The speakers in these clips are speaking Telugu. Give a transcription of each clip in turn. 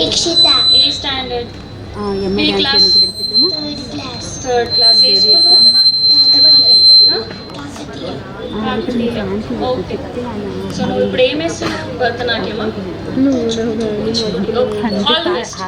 నిక్షిత. ఏ స్టాండర్డ్? ఎంఏ ఏ క్లాస్? Third class. ఏ స్కూల్? ఓకే. సో నువ్వు ఇప్పుడు ఏం వేస్తున్నావు? భరతనాట్యమా? All the best.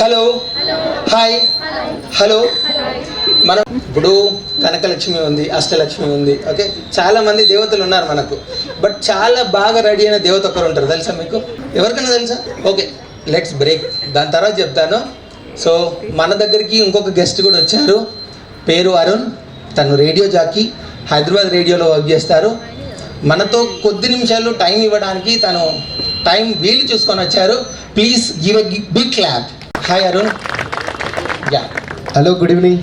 Hello, hi, hello. మనం ఇప్పుడు కనకలక్ష్మి ఉంది, అష్టలక్ష్మి ఉంది, ఓకే. చాలామంది దేవతలు ఉన్నారు మనకు. బట్ చాలా బాగా రెడీ అయిన దేవత ఒకరు ఉంటారు, తెలుసా మీకు? ఎవరికైనా తెలుసా? ఓకే, లెట్స్ బ్రేక్, దాని తర్వాత చెప్తాను. సో మన దగ్గరికి ఇంకొక గెస్ట్ కూడా వచ్చారు. పేరు అరుణ్. తను రేడియో జాకీ, హైదరాబాద్ రేడియోలో వర్క్ చేస్తారు. మనతో కొద్ది నిమిషాలు టైం ఇవ్వడానికి తను టైం వీలు చూసుకొని వచ్చారు. Please give a big clap. Hi Arun. Ya, hello, good evening.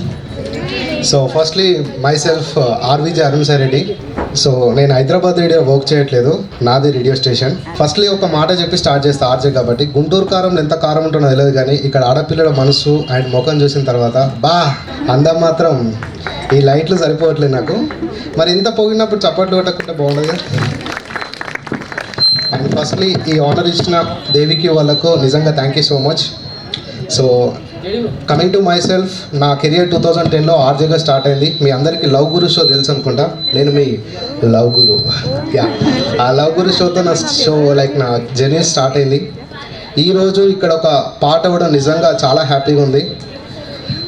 So firstly myself RJ Arun sir Reddy. So నేను హైదరాబాద్ రేడియో వర్క్ చేయట్లేదు, నాది రేడియో స్టేషన్. ఫస్ట్లీ ఒక మాట చెప్పి స్టార్ట్ చేస్తా ఆర్జే కాబట్టి. గుంటూరు కారం ఎంత కారం ఉంటుందో తెలియదు, కానీ ఇక్కడ ఆడపిల్లల మనసు అండ్ ముఖం చూసిన తర్వాత అందం మాత్రం ఈ లైట్లు సరిపోవట్లేదు నాకు. మరి ఇంత పోగినప్పుడు చప్పట్లు కొట్టకుంటే బాగుండదు. అండ్ ఫస్ట్లీ ఈ ఆనర్ ఇచ్చిన దేవికి వాళ్ళకు నిజంగా thank you so much. So coming to my self, నా కెరియర్ 2010లో ఆర్జేగా స్టార్ట్ అయింది. మీ అందరికీ లవ్ గురు షో తెలుసు అనుకుంటా. నేను మీ లవ్ గురు. యా, ఆ లవ్ గురు షోతో నా షో నా జర్నీ స్టార్ట్ అయింది. ఈరోజు ఇక్కడ ఒక పాట కూడా నిజంగా చాలా హ్యాపీగా ఉంది.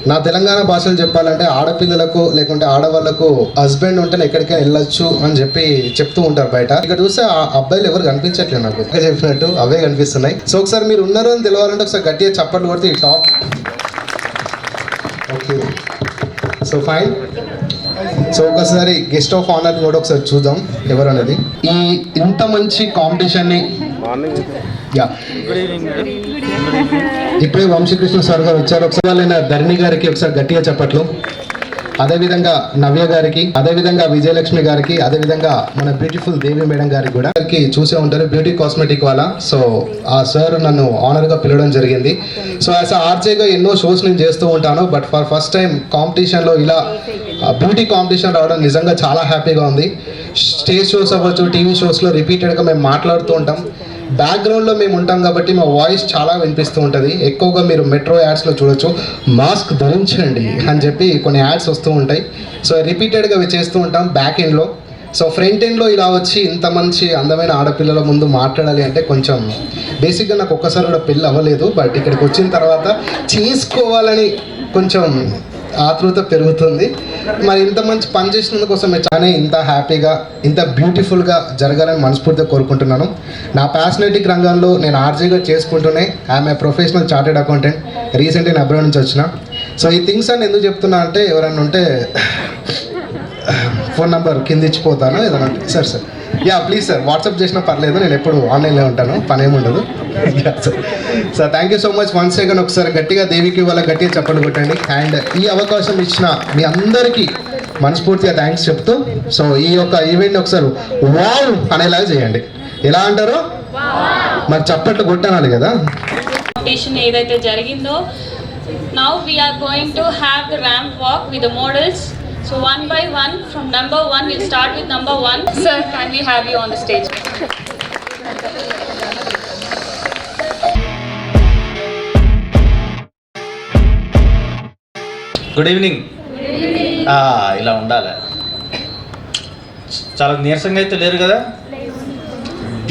నా తెలంగాణ భాషలో చెప్పాలంటే ఆడపిల్లలకు లేకుంటే ఆడవాళ్ళకు హస్బెండ్ ఉంటేనే ఎక్కడికైనా వెళ్ళొచ్చు అని చెప్పి చెప్తూ ఉంటారు బయట. ఇక్కడ చూస్తే ఆ అబ్బాయిలు ఎవరు కనిపించట్లేదు నాకు, చెప్పినట్టు అవే కనిపిస్తున్నాయి. సో ఒకసారి మీరు ఉన్నారు అని తెలియాలంటే ఒకసారి గట్టిగా చప్పట్లు కొడితే ఈ top. Okay, so fine. So ఒకసారి గెస్ట్ ఆఫ్ ఆనర్ కూడా ఒకసారి చూద్దాం ఎవరు అనేది. ఈ ఇంత మంచి కాంపిటీషన్ని ఇప్పుడే వంశీకృష్ణ సార్ గారు వచ్చారు. ఒకసారి ధరణి గారికి ఒకసారి గట్టిగా చెప్పట్లు. అదేవిధంగా నవ్య గారికి, అదేవిధంగా విజయలక్ష్మి గారికి, అదేవిధంగా మన బ్యూటిఫుల్ దేవి మేడం గారికి కూడా చూసే ఉంటారు, బ్యూటీ కాస్మెటిక్ వాళ్ళ. సో ఆ సార్ నన్ను ఆనర్గా పిలవడం జరిగింది. సో యాజ్ ఆర్జేగా ఎన్నో షోస్ నేను చేస్తూ ఉంటాను. బట్ ఫర్ ఫస్ట్ టైం కాంపిటీషన్లో ఇలా బ్యూటీ కాంపిటీషన్ రావడం నిజంగా చాలా హ్యాపీగా ఉంది. స్టేజ్ షోస్ అవ్వచ్చు, టీవీ షోస్లో రిపీటెడ్గా మేము మాట్లాడుతూ ఉంటాం. బ్యాక్గ్రౌండ్లో మేము ఉంటాం కాబట్టి మా వాయిస్ చాలా వినిపిస్తూ ఉంటుంది. ఎక్కువగా మీరు మెట్రో యాడ్స్లో చూడొచ్చు, మాస్క్ ధరించండి అని చెప్పి కొన్ని యాడ్స్ వస్తూ ఉంటాయి. సో రిపీటెడ్గా అవి చేస్తూ ఉంటాం బ్యాక్ ఎండ్లో. సో ఫ్రంట్ ఎండ్లో ఇలా వచ్చి ఇంత మంచి అందమైన ఆడపిల్లల ముందు మాట్లాడాలి అంటే కొంచెం బేసిక్గా నాకు ఒక్కసారి కూడా పెళ్ళి అవ్వలేదు. బట్ ఇక్కడికి వచ్చిన తర్వాత చేసుకోవాలని కొంచెం ఆతృత పెరుగుతుంది. మరి ఇంత మంచి పని చేసినందుకు కోసం చాలా ఇంత హ్యాపీగా ఇంత బ్యూటిఫుల్గా జరగాలని మనస్ఫూర్తిగా కోరుకుంటున్నాను. నా ప్యాషనెటిక్ రంగంలో నేను ఆర్జేగా చేసుకుంటూనే I'm a professional chartered accountant. రీసెంట్గా నేను అబ్రాడ్ నుంచి వచ్చిన. సో ఈ థింగ్స్ అని ఎందుకు చెప్తున్నా అంటే ఎవరైనా ఉంటే ఫోన్ నెంబర్ కింద ఇచ్చిపోతాను ఏదైనా. Sir yeah please sir, WhatsApp చేసినా పర్లేదు, నేను ఎప్పుడు ఆన్లైన్లో ఉంటాను, పని ఏముండదు. Sir thank you so much once again. ఒకసారి గట్టిగా దేవికి వాళ్ళ గట్టిగా చప్పట్లు కొట్టండి. అండ్ ఈ అవకాశం ఇచ్చిన మీ అందరికీ మనస్ఫూర్తిగా థ్యాంక్స్ చెప్తూ, సో ఈ యొక్క ఈవెంట్ ఒకసారి వావ్ అనేలాగా చేయండి. ఎలా అంటారు మరి? చప్పట్లు కొట్టాలి కదా. కాంపిటీషన్ ఏదైతే జరిగిందో, now we are going to have the ramp walk with the models. So one by one, from number 1, we'll start with number 1. Sir, can we have you on the stage? Good evening. ఇలా ఉండాలి. చాలా నీరసంగా అయితే లేరు కదా,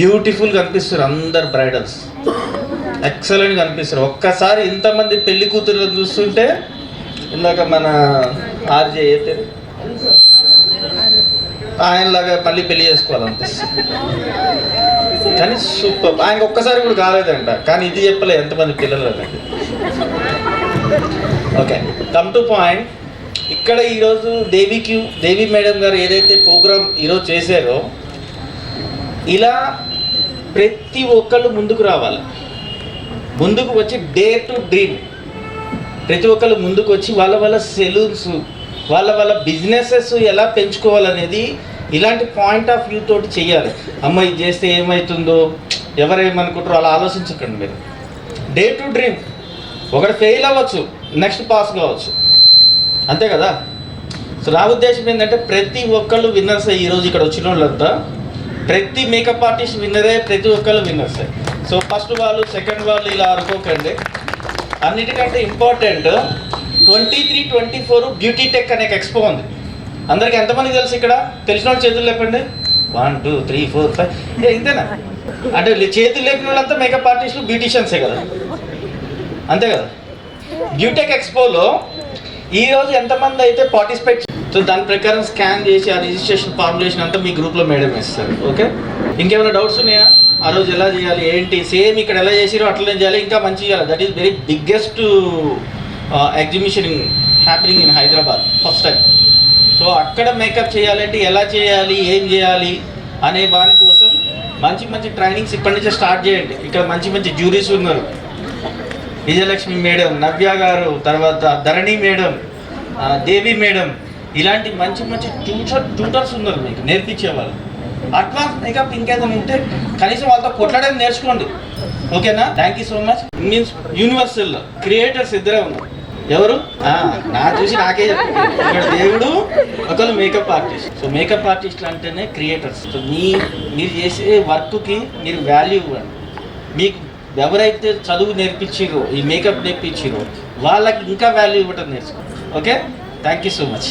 బ్యూటిఫుల్ కనిపిస్తారు అందరు బ్రైడల్స్, ఎక్సలెంట్ కనిపిస్తారు. ఒక్కసారి ఇంతమంది పెళ్లి కూతురు చూస్తుంటే ఇందాక మన ఆర్జే అయితే ఆయనలాగా మళ్ళీ పెళ్లి చేసుకోవాలనిపిస్తుంది. కానీ సూపర్. ఆయన ఒక్కసారి కూడా కాలేదంట, కానీ ఇది చెప్పలే ఎంతమంది పిల్లలు. Okay, come to point. ఇక్కడ ఈరోజు దేవి మేడం గారు ఏదైతే ప్రోగ్రామ్ ఈరోజు చేశారో, ఇలా ప్రతి ఒక్కళ్ళు ముందుకు రావాలి, ముందుకు వచ్చి డేర్ టు డ్రీమ్. ప్రతి ఒక్కళ్ళు ముందుకు వచ్చి వాళ్ళ సెలూన్స్, వాళ్ళ బిజినెసెస్ ఎలా పెంచుకోవాలనేది ఇలాంటి పాయింట్ ఆఫ్ వ్యూ తోటి చేయాలి. అమ్మ ఇది చేస్తే ఏమవుతుందో, ఎవరేమనుకుంటారో అలా ఆలోచించకండి మీరు. Day to dream. ఒకటి ఫెయిల్ అవ్వచ్చు, నెక్స్ట్ పాస్ కావచ్చు, అంతే కదా. సో నా ఉద్దేశం ఏంటంటే ప్రతి ఒక్కళ్ళు విన్నర్సే. ఈరోజు ఇక్కడ వచ్చిన వాళ్ళంతా ప్రతి మేకప్ ఆర్టిస్ట్ విన్నరే, ప్రతి ఒక్కళ్ళు విన్నర్సే. సో ఫస్ట్ వాళ్ళు, సెకండ్ వాళ్ళు ఇలా అనుకోకండి. అన్నిటికంటే ఇంపార్టెంట్ 23-24 బ్యూటీ టెక్ అనే ఎక్స్పో ఉంది. అందరికి ఎంతమంది తెలుసు? ఇక్కడ తెలిసిన వాళ్ళు చేతులు లేపండి. 1 2 3 4 5 ఇంతేనా? అంటే చేతులు లేపిన వాళ్ళంతా మేకప్ ఆర్టిస్టులు, బ్యూటీషియన్సే కదా, అంతే కదా. బ్యూటెక్ ఎక్స్పోలో ఈరోజు ఎంతమంది అయితే పార్టిసిపేట్, సో దాని ప్రకారం స్కాన్ చేసి ఆ రిజిస్ట్రేషన్ ఫార్ములేషన్ అంతా మీ గ్రూప్లో మేడం వేస్తారు. ఓకే, ఇంకేమైనా డౌట్స్ ఉన్నాయా? ఆ రోజు ఎలా చేయాలి ఏంటి? సేమ్ ఇక్కడ ఎలా చేసిరో అట్లనే చేయాలి, ఇంకా మంచిగా చేయాలి. That is very biggest exhibition happening in Hyderabad, first time. So అక్కడ మేకప్ చేయాలంటే ఎలా చేయాలి, ఏం చేయాలి అనే దాని కోసం మంచి మంచి ట్రైనింగ్స్ ఇప్పటి నుంచే స్టార్ట్ చేయండి. ఇక్కడ మంచి మంచి జ్యూరీస్ ఉన్నారు. విజయలక్ష్మి మేడం, నవ్య గారు, తర్వాత ధరణి మేడం, దేవి మేడం, ఇలాంటి మంచి మంచి ట్యూటర్స్ ఉన్నారు మీకు నేర్పించేవాళ్ళు. అడ్వాన్స్ మేకప్ ఇంకేదైనా ఉంటే కనీసం వాళ్ళతో కొట్లాడడం నేర్చుకోండి. ఓకేనా? Thank you so much. Means universal creators ఇద్దరే ఉన్నారు. ఎవరు? నా చూసి నాకే చెప్తారు. ఇక్కడ దేవుడు, ఒకళ్ళు మేకప్ ఆర్టిస్ట్. సో మేకప్ ఆర్టిస్ట్లు అంటేనే క్రియేటర్స్. సో మీరు చేసే వర్క్కి మీరు వాల్యూ ఇవ్వండి. మీకు ఎవరైతే చదువు నేర్పించిరో, ఈ మేకప్ నేర్పించిరో, వాళ్ళకి ఇంకా వాల్యూ ఇవ్వటం నేర్చుకోండి. Okay, thank you so much.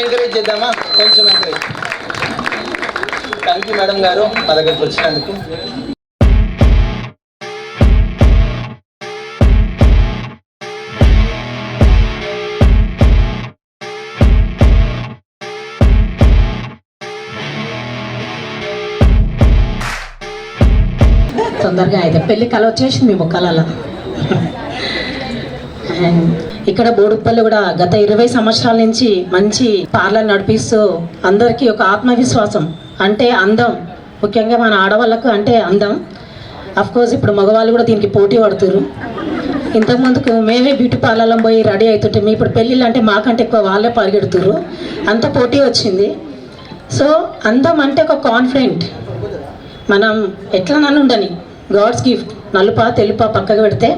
Encourage చేద్దామా? కొంచెం ఎంకరేజ్. థ్యాంక్ యూ మేడం గారు మా దగ్గరికి వచ్చినందుకు. తొందరగా అయితే పెళ్లి కళ వచ్చేసింది మీ ముఖాలలో. అండ్ ఇక్కడ బోడుప్పల్లో కూడా గత 20 సంవత్సరాల నుంచి మంచి పార్లర్ నడిపిస్తూ అందరికీ ఒక ఆత్మవిశ్వాసం అంటే అందం, ముఖ్యంగా మన ఆడవాళ్ళకు అంటే అందం. అఫ్ కోర్స్ ఇప్పుడు మగవాళ్ళు కూడా దీనికి పోటీ పడుతున్నారు. ఇంతకుముందుకు మేమే బ్యూటీ పార్లర్లో పోయి రెడీ అవుతుంటే ఇప్పుడు పెళ్ళిళ్ళు అంటే మాకంటే ఎక్కువ వాళ్ళే పరిగెడుతున్నారు, అంత పోటీ వచ్చింది. సో అందం అంటే ఒక కాన్ఫిడెంట్, మనం ఎట్లా నన్ను ఉండని గాడ్స్ గిఫ్ట్, నలుపా తెలుపా పక్కకు పెడితే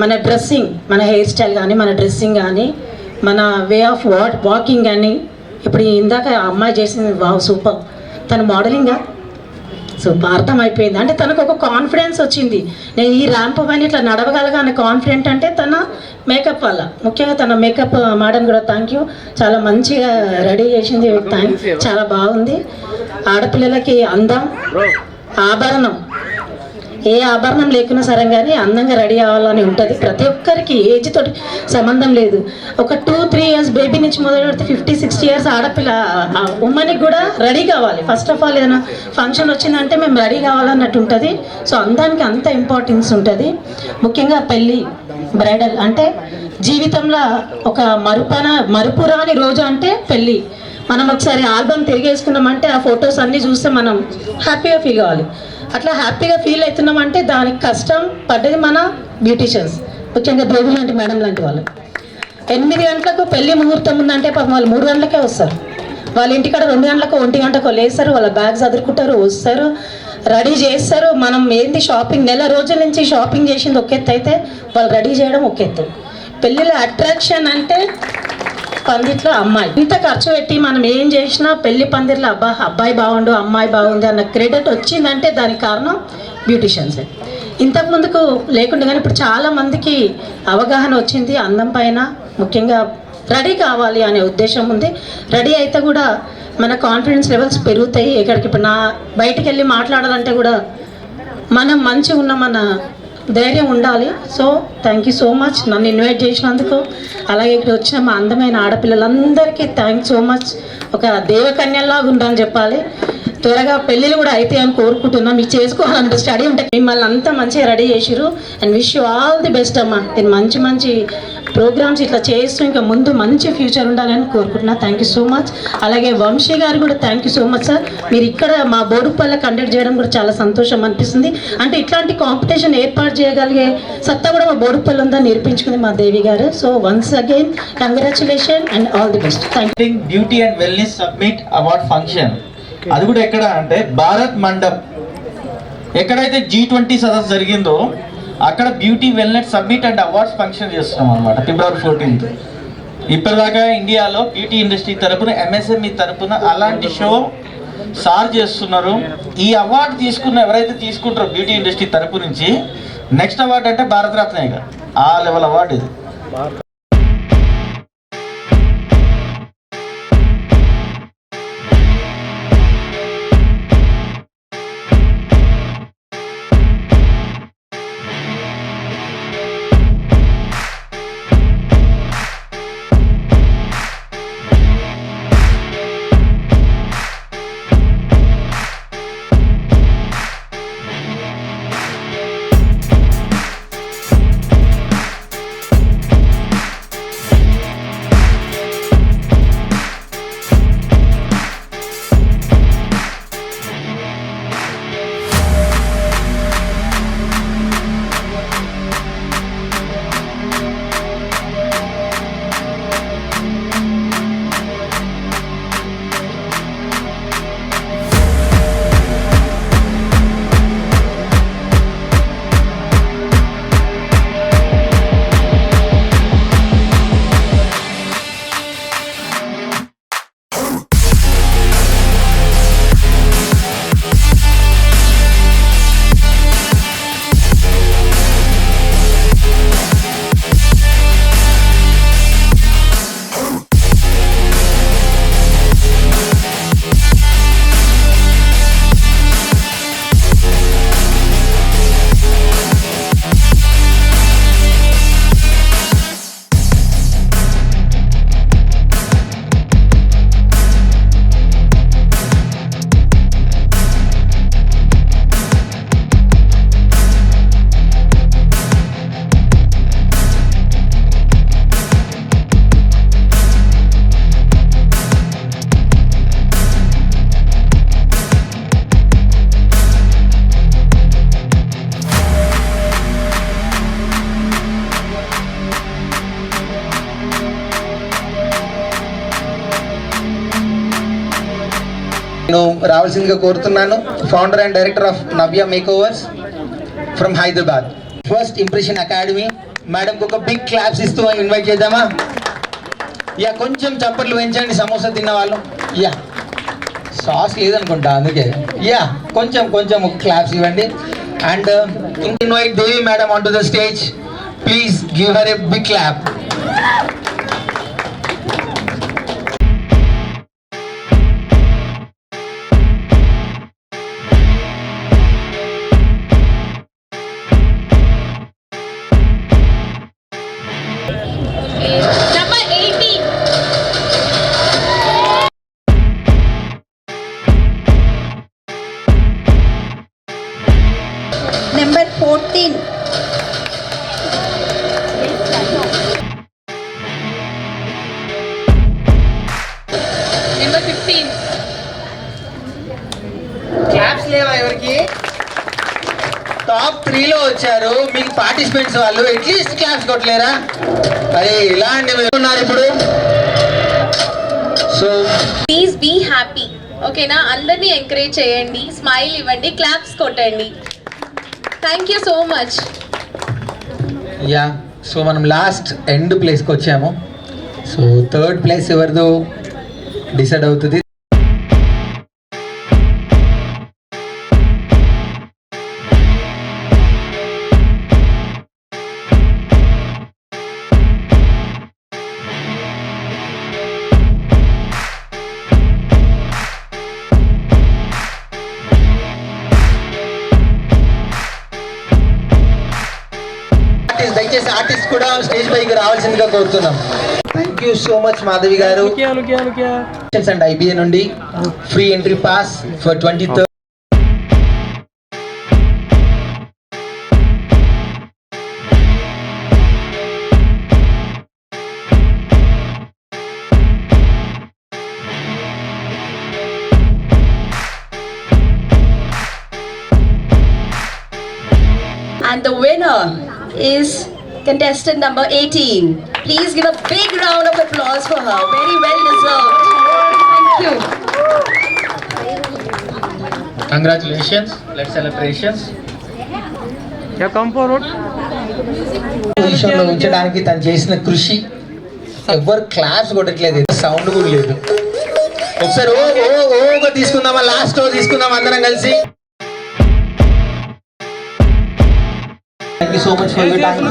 మన డ్రెస్సింగ్, మన హెయిర్ స్టైల్ కానీ, మన డ్రెస్సింగ్ కానీ, మన వే ఆఫ్ వాకింగ్ కానీ, ఇప్పుడు ఇందాక అమ్మాయి చేసింది వావ్ సూపర్, తను మోడలింగా సూపర్ అర్థమైపోయింది. అంటే తనకు ఒక కాన్ఫిడెన్స్ వచ్చింది, నేను ఈ ర్యాంప్ పైన ఇట్లా నడవగలగా అనే కాన్ఫిడెంట్. అంటే తన మేకప్ వల్ల, ముఖ్యంగా తన మేకప్ మేడం కూడా థ్యాంక్ యూ, చాలా మంచిగా రెడీ చేసింది, చాలా బాగుంది. ఆడపిల్లలకి అందం ఆభరణం, ఏ ఆభరణం లేకున్నా సరే కానీ అందంగా రెడీ అవ్వాలని ఉంటుంది ప్రతి ఒక్కరికి, ఏజ్ తోటి సంబంధం లేదు. ఒక 2-3 ఇయర్స్ బేబీ నుంచి మొదలు పెడితే 50-60 ఇయర్స్ ఆడపిల్ల ఉమ్మనికి కూడా రెడీ కావాలి. ఫస్ట్ ఆఫ్ ఆల్ ఏదైనా ఫంక్షన్ వచ్చిందంటే మేము రెడీ కావాలన్నట్టు ఉంటుంది. సో అందానికి అంత ఇంపార్టెన్స్ ఉంటుంది. ముఖ్యంగా పెళ్ళి బ్రైడల్ అంటే జీవితంలో ఒక మరుపురాని రోజు అంటే పెళ్ళి. మనం ఒకసారి ఆల్బమ్ తిరిగేసుకున్నామంటే ఆ ఫొటోస్ అన్నీ చూస్తే మనం హ్యాపీగా ఫీల్ కావాలి. అట్లా హ్యాపీగా ఫీల్ అవుతున్నామంటే దానికి కష్టం పడ్డది మన బ్యూటీషియన్స్, ముఖ్యంగా దేవి లాంటి మేడం లాంటి వాళ్ళు. 8 గంటలకు పెళ్లి ముహూర్తం ఉందంటే పాపం వాళ్ళు 3 గంటలకే వస్తారు. వాళ్ళ ఇంటికాడ 2 గంటలకు 1 గంటకు లేస్తారు, వాళ్ళ బ్యాగ్స్ చదువుకుంటారు, వస్తారు, రెడీ చేస్తారు. మనం ఏంది షాపింగ్, నెల రోజుల నుంచి షాపింగ్ చేసింది ఒక ఎత్తు అయితే వాళ్ళు రెడీ చేయడం ఒక ఎత్తు. పెళ్ళిలో అట్రాక్షన్ అంటే పందిట్లో అమ్మాయి, ఇంత ఖర్చు పెట్టి మనం ఏం చేసినా పెళ్లి పందిర్లో అబ్బాయి బాగుండు అమ్మాయి బాగుంది అన్న క్రెడిట్ వచ్చిందంటే దానికి కారణం బ్యూటీషియన్సే. ఇంతకు ముందుకు లేకుండా కానీ ఇప్పుడు చాలా మందికి అవగాహన వచ్చింది అందం పైన, ముఖ్యంగా రెడీ కావాలి అనే ఉద్దేశం ఉంది. రెడీ అయితే కూడా మన కాన్ఫిడెన్స్ లెవెల్స్ పెరుగుతాయి. ఎక్కడికి ఇప్పుడు బయటికి వెళ్ళి మాట్లాడాలంటే కూడా మనం మంచిగా ఉన్న మన ధైర్యం ఉండాలి. So thank you so much నన్ను ఇన్వైట్ చేసినందుకు. అలాగే ఇక్కడ వచ్చిన మా అందమైన ఆడపిల్లలందరికీ థ్యాంక్స్ సో మచ్. ఒక దేవకన్యలాగా ఉండాలని చెప్పాలి. త్వరగా పెళ్ళిళ్ళు కూడా అయితే అని కోరుకుంటున్నాం. మీకు చేసుకోవాలంటే స్టడీ ఉంటే మిమ్మల్ని అంతా మంచిగా రెడీ చేసిరు. And wish you all the best అమ్మా. నేను మంచి మంచి ప్రోగ్రామ్స్ ఇట్లా చేస్తూ ఇంకా ముందు మంచి ఫ్యూచర్ ఉండాలని కోరుకుంటున్నా. Thank you so much. అలాగే వంశీ గారు కూడా thank you so much sir. మీరు ఇక్కడ మా బోడుపల్లి కండక్ట్ చేయడం కూడా చాలా సంతోషం అనిపిస్తుంది. అంటే ఇట్లాంటి కాంపిటీషన్ ఏర్పాటు చేయగలిగే సత్తా కూడా మా బోడుపల్లి ఉందని నిరూపించుకుంది మా దేవి గారు. So once again congratulation and all the best. Thank you. Beauty and wellness submit award function, అది కూడా ఎక్కడ అంటే భారత్ మండప్, ఎక్కడైతే G20 సదస్సు జరిగిందో అక్కడ beauty wellness submit and awards function చేస్తున్నాం అనమాట. February 14th. ఇప్పటిదాకా ఇండియాలో బ్యూటీ ఇండస్ట్రీ తరపున MSME తరపున అలాంటి షో సార్ చేస్తున్నారు. ఈ అవార్డు తీసుకున్న ఎవరైతే తీసుకుంటారో బ్యూటీ ఇండస్ట్రీ తరపు నుంచి నెక్స్ట్ అవార్డు అంటే భారతరత్న, ఇక ఆ లెవెల్ అవార్డు ఇది. నేను రావాల్సిందిగా కోరుతున్నాను. Founder and director of Navya makeovers from Hyderabad, first impression academy మేడంకి ఒక బిగ్ క్లాప్స్ ఇస్తూ ఇన్వైట్ చేద్దామా? యా, కొంచెం చప్పట్లు పెంచండి సమోసా తిన్న వాళ్ళు. యా, సాస్ లేదనుకుంటా అందుకే. యా, కొంచెం క్లాప్స్ ఇవ్వండి. And invite Devi madam on to the stage. Please give her a big clap. Number 18. Number 14. Number 15. Claps లేవా ఎవరికి? టాప్ 3లో వచ్చారు మీకు పార్టిసిపెంట్స్ వాళ్ళు, అట్లీస్ట్ క్లాప్స్ కొట్టలేరా? అరే ఇలాంటివి ఉన్నారు ఇప్పుడు. So Please be happy. ఓకేనా, అందరినీ ఎంకరేజ్ చేయండి, స్మైల్ ఇవ్వండి, క్లాప్స్ కొట్టండి. Thank you so much. Yeah, so మనం లాస్ట్ ఎండ్ ప్లేస్కి వచ్చాము. సో థర్డ్ ప్లేస్ ఎవరిదో డిసైడ్ అవుతుంది. దయచేసి ఆర్టిస్ట్ కూడా స్టేజ్ పైకి రావాల్సిందిగా కోరుతున్నాం. Thank you so much Madhavi గారు. అండ్ ఐబిఏ నుండి free entry pass for 23rd. And the winner is contestant number 18. Please give a big round of applause for her. Very well deserved. Thank you. Congratulations. Let's celebrations. పొజిషన్లో ఉంచడానికి తను చేసిన కృషి ఎవరు క్లాప్స్ కొట్టట్లేదు, సౌండ్ కూడా లేదు. ఒకసారి ఓగా తీసుకుందామా? లాస్ట్ తీసుకుందాం అందరం కలిసి. Thank you so much for your time.